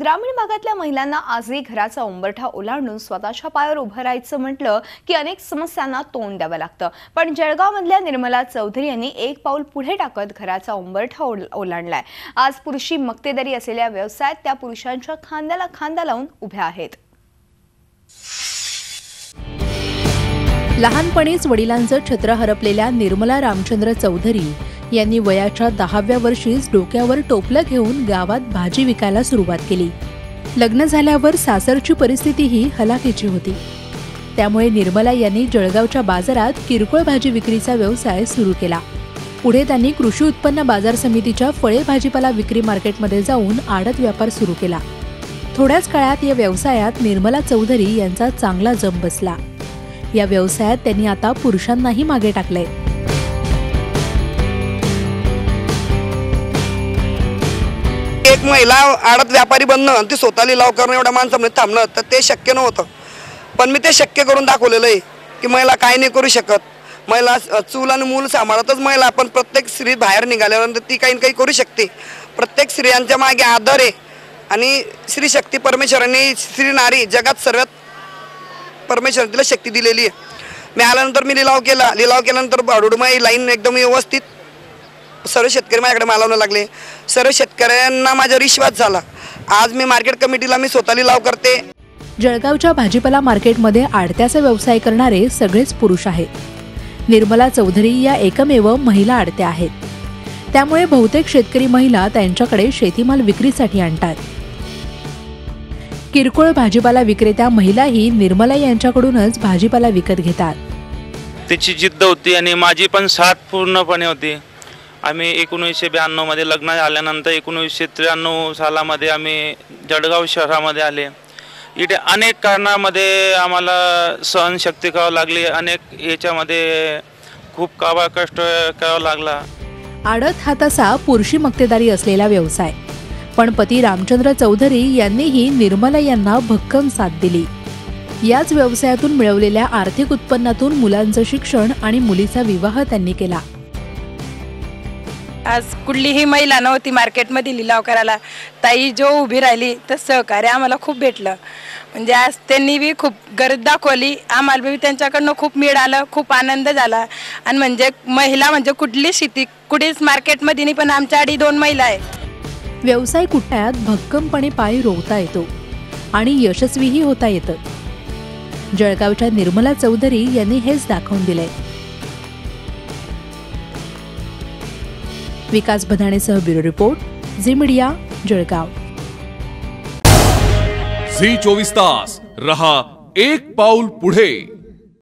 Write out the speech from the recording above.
ग्रामीण भागातल्या महिलांना आजही घराचा उंबरठा ओलांडून स्वतःच्या पायावर उभं राहायचं म्हटलं की अनेक समस्यांना तोंड द्यावं लागतं। पण जळगावमधल्या निर्मला चौधरी यांनी एक पाऊल पुढे टाकत घराचा उंबरठा ओलांडलाय। आज पुरुषी मक्तेदारी असलेल्या व्यवसायात त्या पुरुषांच्या खांद्याला खांदा लावून उभ्या आहेत। लहानपणीच वडिलांचं छत्र हरपलेल्या निर्मला रामचंद्र चौधरी यांनी वयाच्या 10व्या वर्षीच डोक्यावर टोपलं घेऊन गावात भाजी विकायला सुरुवात केली। लग्न झाल्यावर सासरची परिस्थितीही हलाखीची होती। त्यामुळे निर्मला यांनी जळगावच्या बाजारात किरकोळ भाजी विक्रीचा व्यवसाय सुरू केला। पुढे त्यांनी कृषी उत्पन्न बाजार समितीच्या फळे भाजीपाला विक्री मार्केटमध्ये जाऊन आडत व्यापार सुरू केला। थोड्याच काळात या व्यवसायात निर्मला चौधरी यांचा चांगला जम बसला। या व्यवसायात त्यांनी आता पुरुषांनाही मागे टाकले। एक महिला आडत व्यापारी बनणं ती स्वतः लिलाव करणं एवढ्या माणसामध्ये थांबणं तर ते शक्य नव्हतं। पण मी ते शक्य करून दाखवलेलं आहे की महिला काय नाही करू शकत। महिला चूल आणि मूल सांभाळतच महिला, पण प्रत्येक स्त्री बाहेर निघाल्यानंतर ती काही काही करू शकते। प्रत्येक स्त्रियांच्या मागे आदर आहे आणि स्त्री शक्ती परमेश्वराने स्त्री नारी जगात सर्वात परमेश्वराने तिला शक्ती दिलेली आहे। मी आल्यानंतर मी लिलाव केल्यानंतर भाडुडमाई लाईन एकदम व्यवस्थित सर्व शेतकरी माझ्याकडे मालवणं लागले। सर्व शेतकऱ्यांना माझ्यावर विश्वास झाला। आज मी मार्केट कमिटीला मी स्वतः लिलाव करते। जळगावच्या भाजीपाला मार्केटमध्ये आडत्याचा व्यवसाय करणारे सगळेच पुरुष आहेत। निर्मला चौधरी या एकमेव महिला आडत्या आहेत। त्यामुळे बहुतेक शेतकरी महिला त्यांच्याकडे शेतीमाल विक्रीसाठी आणतात। किरकोळ भाजीपाला विक्रेत्या महिलाही निर्मला यांच्याकडूनच भाजीपाला विकत घेतात। तिची जिद्द होती आणि माझी पण साथ पूर्णपणे होती। आम्ही 1992 मध्ये लग्न झाल्यानंतर 1993 सालामध्ये आम्ही जळगाव शहरामध्ये आले। इथे अनेक कारणामध्ये आम्हाला सहनशक्ती करावी लागली, अनेक याच्यामध्ये खूप कष्ट करावा लागला। आडत हा तसा पुरुषी मक्तेदारी असलेला व्यवसाय, पण पती रामचंद्र चौधरी यांनीही निर्मला यांना भक्कम साथ दिली। याच व्यवसायातून मिळवलेल्या आर्थिक उत्पन्नातून मुलांचं शिक्षण आणि मुलीचा विवाह त्यांनी केला। आज कुठलीही महिला नव्हती मार्केटमध्ये लिलाव करायला। ताई जो उभी राहिली तर सहकार्य आम्हाला खूप भेटलं। म्हणजे आज त्यांनी बी खूप गरज दाखवली, आम्हाला बी त्यांच्याकडनं खूप मिळालं, खूप आनंद झाला। आणि म्हणजे महिला म्हणजे कुठली शेती कुठेच मार्केटमध्ये नाही, पण आमच्या आधी 2 महिला आहेत। व्यवसाय कुठ्यात भक्कमपणे पाय रोवता येतो आणि यशस्वीही होता येतं। जळगावच्या निर्मला चौधरी यांनी हेच दाखवून दिलंय। विकास बधाणेसह bureau report, Zee media, Jalgaon. Zee 24 तास रहा एक पाऊल पुढे।